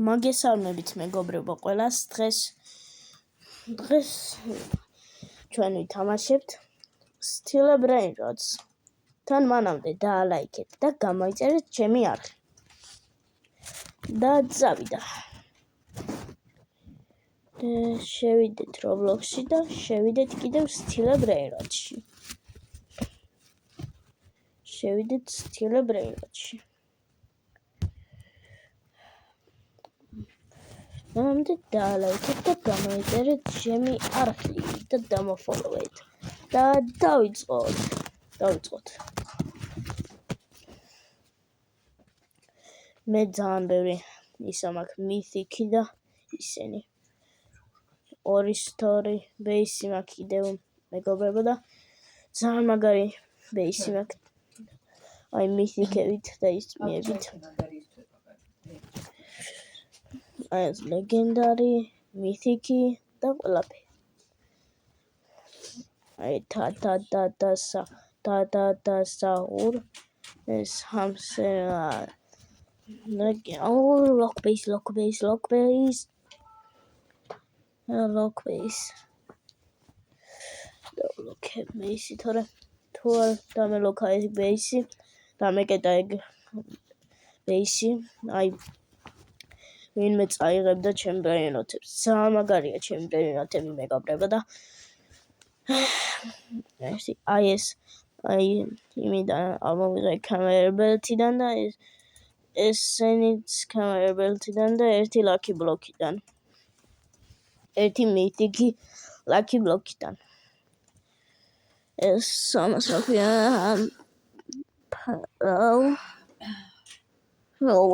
მოგესალმებით მეგობრებო ყველას. დღეს ჩვენ ვითამაშებთ Still a Brain Rots. თან მანამდე დაალაიქეთ და გამოიწერეთ ჩემი არხი. და წავიდა. შევიდეთ Roblox-ში და შევიდეთ კიდევ Still a Brain Rots-ში. მანამდე დაალაიქეთ და გამოიწერეთ ჩემი არხი და დამოფოლოვეთ. და დავიწყოთ. მე ძალიან ბევრი ისა მაქვს მითიკი და ისენი. ორი story base მაქვს კიდევ მეგობრებო და ძალიან მაგარი base მაქვს. აი მითიკებით და ისმიებით. აი ეს ლეგენდარი, მითიკი და ყველაფერი. აი თათათათასაურ ეს ჰამსერა lockbase დავლოქებ მეისი თორე თუ არ დამელოქა ეს ბეისი დამეკეტა ეგ ბეისი აი ვინმე წაიღებდა ჩემ ბრეინოთებს ძალიან მაგარია ჩემი ბრეინოთები მეგობრებო და აი იმიდან ამოვიღე კამერბელთიდან და ესენიც კამერბელთიდან და ერთი ლაკი ბლოკიდან ერთი მითიკი ლაკი ბლოკიდან ეს სამასაკია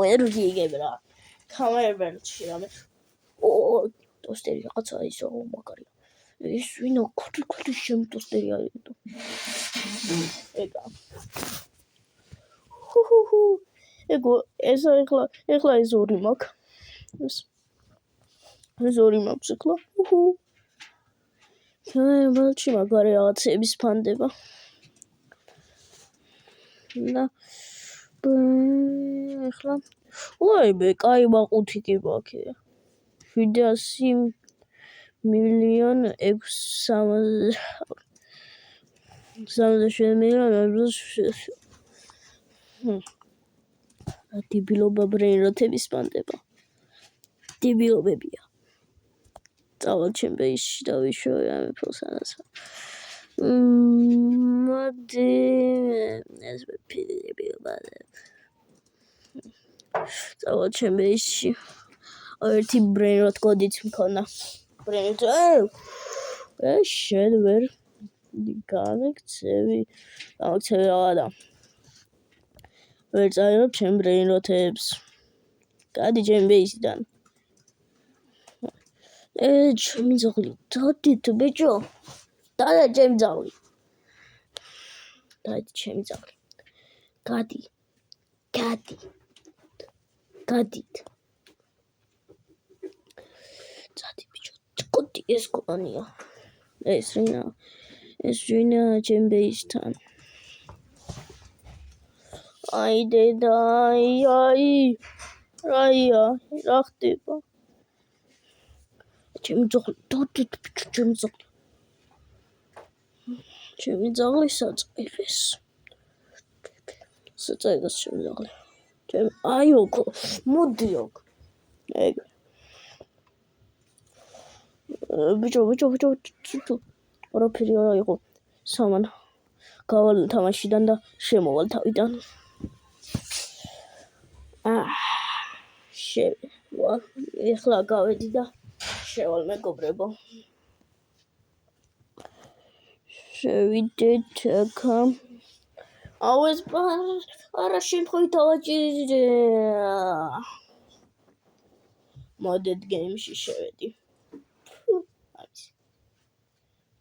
ვერ ვიგებრა კამერბელთში რამე ტოსტერი რაღაცა ისო მაგარია ეს ვინო ქუდი შემ ტოსტერი აიდო ეგა ეგო ეს ეხლა ეს ორი მაქვს ეს ორი მაქვს ეხლა კამერბელთში მაგარი რაღაცების ფანდება და ეხლა ვაიმე კაი მაყუთი კი მაქვს 7.677.000 დებილობა ბრეინროთების ფანდება დებილობებია წავალ ჩემ ბეისში და ვიშოვე ამ ფოსანას მოდი ეს დებილობა წავალ ჩემ ბეისში ერთი ბრეინროთ კოდიც მქონდა ბრეინროთ შენ ვერ გამიქცევი რაღაცა ვერ წაიღებ ჩემ ბრეინროთებს გადი ჩემ ბეისიდან ჩემი ძაღლი დადით ბიჭო დადა ჩემი ძაღლი გადით წადი ბიჭო კოდი ეს კონია ეს რინა ჩემ ბეისთან აი დედა რაია რა ხდება ჩემი ძაღლი დადით ბიჭო ჩემი ძაღლი საწაიღეს ჩემი ძაღლი აი ოქო მოდი ოქ ეგ ბიჭო არაფერი არა იყო სამან გავალ თამაშიდან და შემოვალ თავიდან ეხლა გავედი და შევალ მეგობრებო შევიდეთ აქა აუ ეს არა შემთხვევით ავაჭირე მოდეთ გეიმში შევედი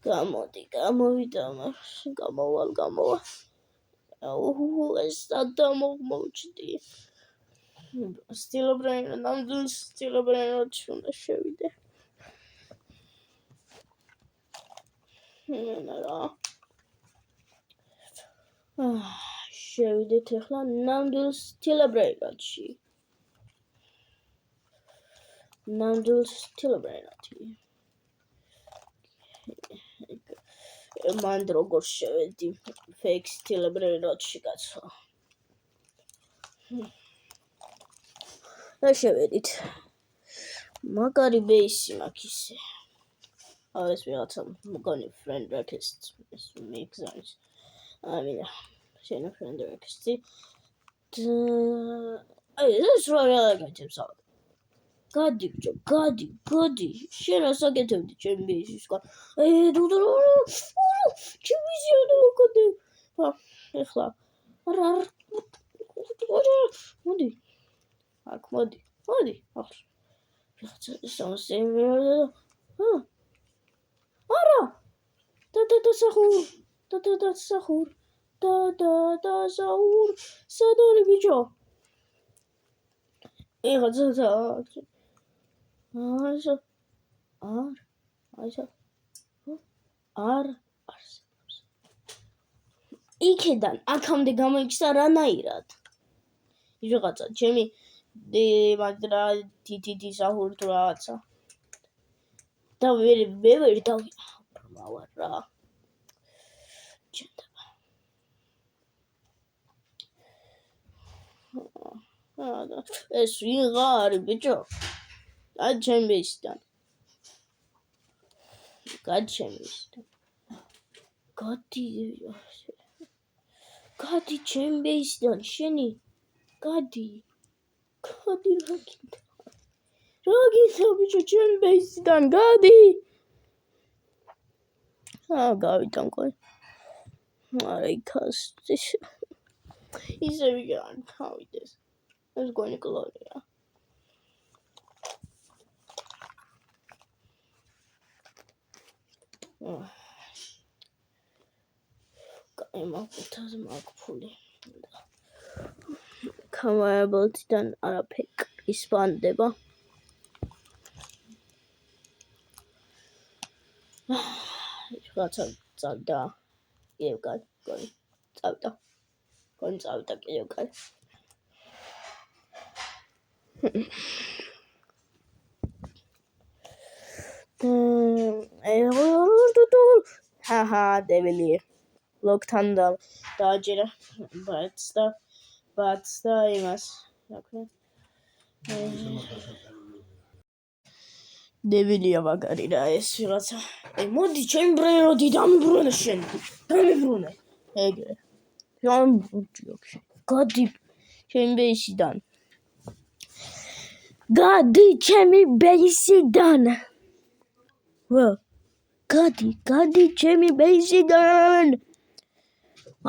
გამოდი გამოვიდა გამოვალ აუ ეს დამოჩდი Still a Brain Rots უნდა შევიდე შევიდეთ ახლა ნამდვილ Still a Brain Rots-ში ნამდვილ სტილბრენოთი. მან როგორ შევედი fake სტილბრენოთში კაცო. და შევედით. მაგარი ბეისი მაქვს ისე. ეს ვიღაცა მგონი friend request მიგზავნის. ამინა შენ friend request-ი. ეს რა გაგეთებს ახლა. გადი ბიჭო, გადი. შენ რა საკეთებდი ჩემი ბეისის კარ. ჩემი ბეისი არ გავუკეთე. ეხლა. არა. მოდი. აქ მოდი. ახლა. ვიღაცა სამსევერა. არა. დასახურ. სადარი ბიჭო. ვიღაცა არ არსებობს. იქედან აქამდე გამოიქცა რანაირად? ვიღაცა ჩემი მაგრამ თითი სახური თუ რაღაცა. და ვერ დავიმავა რა. ჩენდება. ეს ვიღა არის ბიჭო? ჩემი ბეისიდან. გადი ჩემი ბეისიდან შენი. გადი რა გინდა ბიჭო ჩემი ბეისიდან გადი. გავიდა მგონი. არა იქას ისე ვიღა გავიდეს. ეს გონი კლორია. კაიმაკუთაზე მაგფული. კამერაბოლტიდან არაფერი ისპანდება. რაღაცა წავდა. კიდევ გონი წავდა. კიდევ კაი. დევილი ლოგთან დააჯერა ბატს და იმას რა ქვია დევილია მაგარი რა ეს ვიღაცა მოდი ჩემი ბრენოთი დამიბრუნე შენ დამიბრუნე ეგრე გადი ჩემი ბეისიდან გადი ჩემი ბეისიდან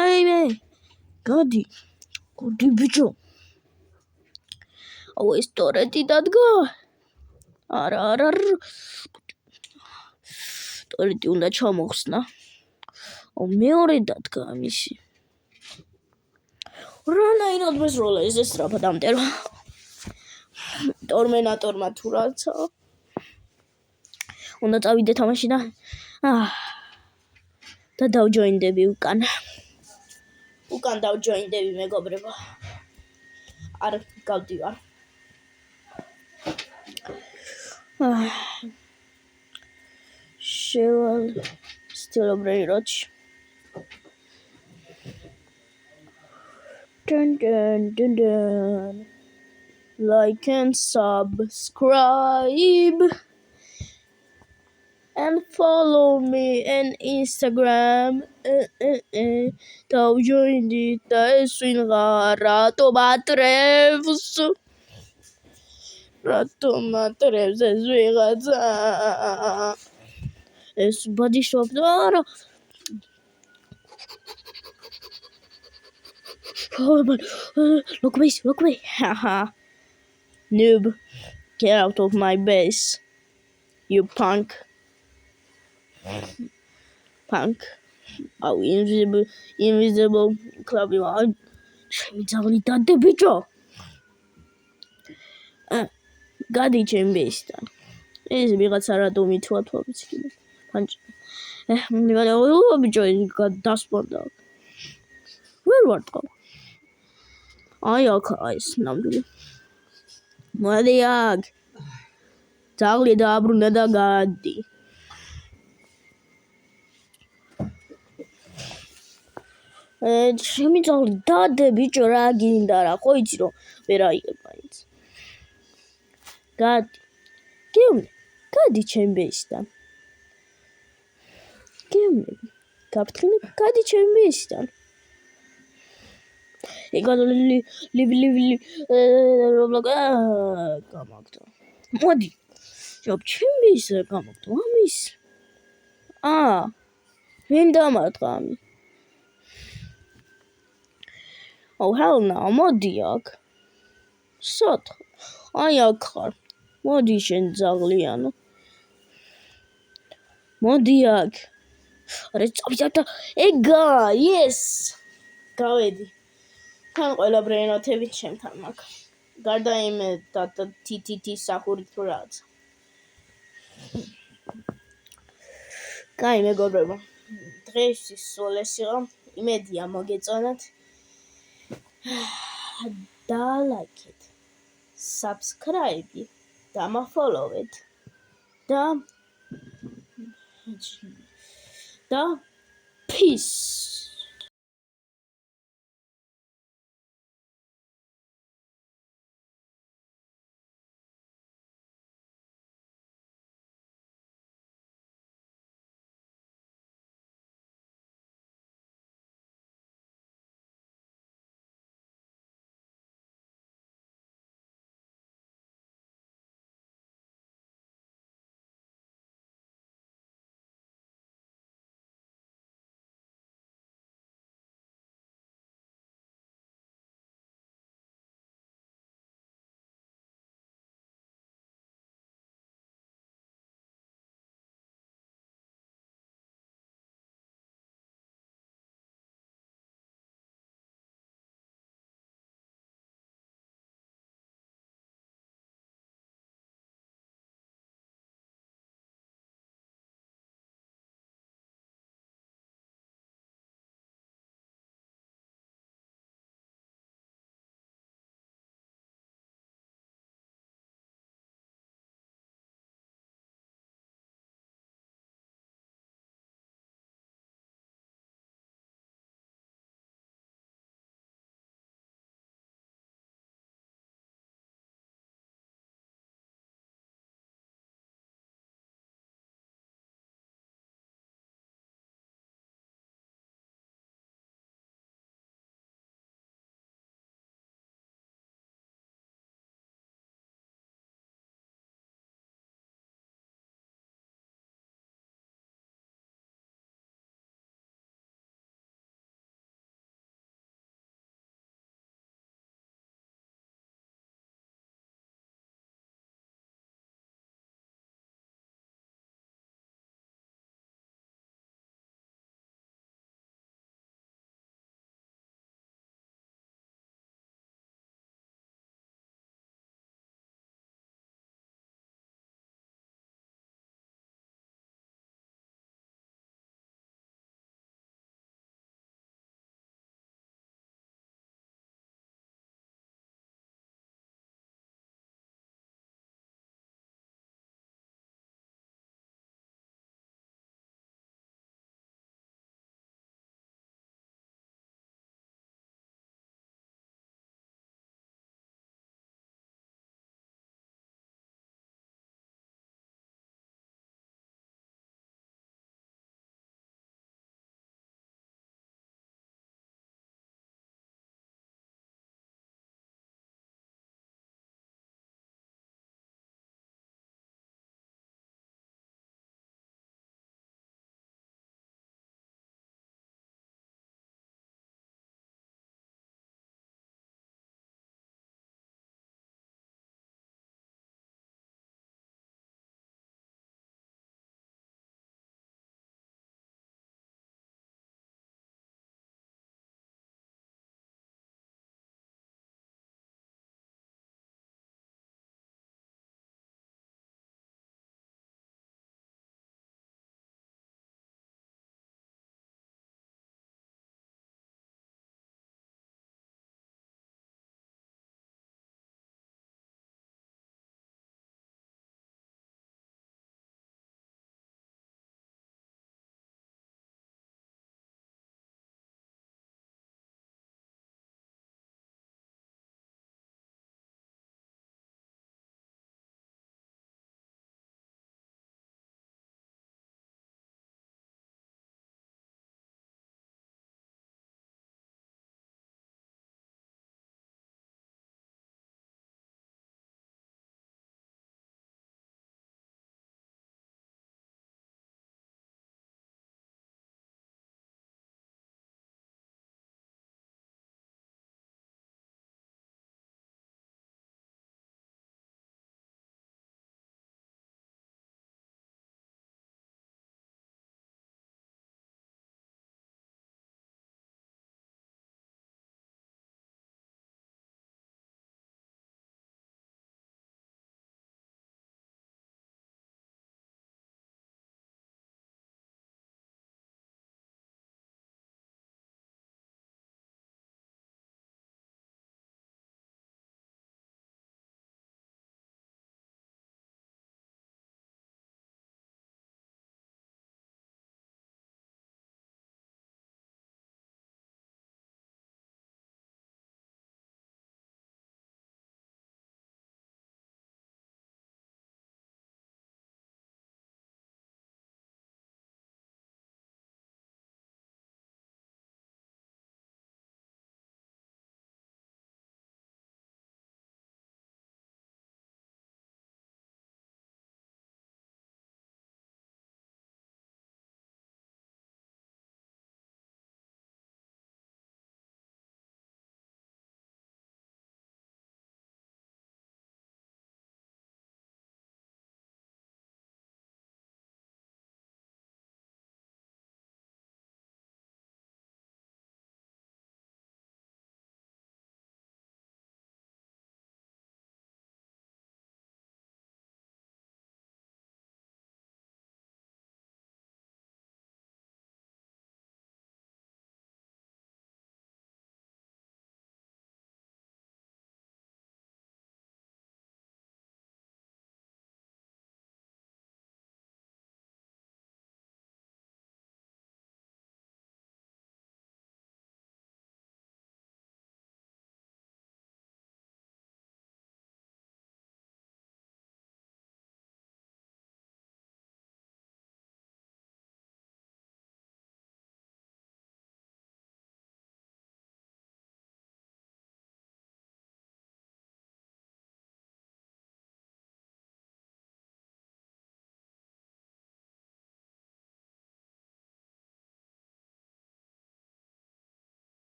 აიმე გადი ბიჭო აუ ეს ტორეტი დადგა არა ტორეტი უნდა ჩამოხსნა აუ მეორე დადგა ამისი რანაირად მეზროლა ეს სწრაფად ამტერა ტორმენატორმა თუ რაცა უნდა წავიდე თამაში და დავჯოინდები უკან დავჯოინდები მეგობრებო არ გავდივარ შევალ სტილობრეი როჩ dun like and subscribe and follow me on Instagram დავჯოინდით და ეს ვინ რატომ ატრევს ეს ვიღაცა ეს ბადიშობს არა look me noob get out of my base you punk oh invisible club შემიძლავი დადე ბიჭო გადი ჩემი ბეისიდან ეს ვიღაცა რატომ მithვათვაბიც კიდე პანჭ ბიჭო დასპონდა ვერ ვარ თქო აი აქ ეს ნამდვილი მოდი აქ ძაღლი დააბრუნდა და გადი. ჩემი ძაღლი დადე ბიჭო რა გინდა რა ხო იცი რომ ვერ აიღებ მაინც. გადი ჩემ ბეისთან. გაფრთხილებ გადი ჩემ ბეისთან. გამაგდო. მოდი. ჩემ ბეისზე გამაგდო ამის. ვინ დამარცხა ამი? hell no, მოდი აქ. სათხარ. აი აქ ხარ. მოდი შენ ძაღლიანო. მოდი აქ. არა წავიდა ეგა, yes. გავედი. თან ყველა ბრენოთებით ჩემთან მაქვს. გარდა იმ თითი სახურით თუ რაღაცა. კაი მეგობრებო. დღეისთვის სულ ეს იყო. იმედია მოგეწონათ. დალაიქეთ, subscribe და follow-ეთ და peace.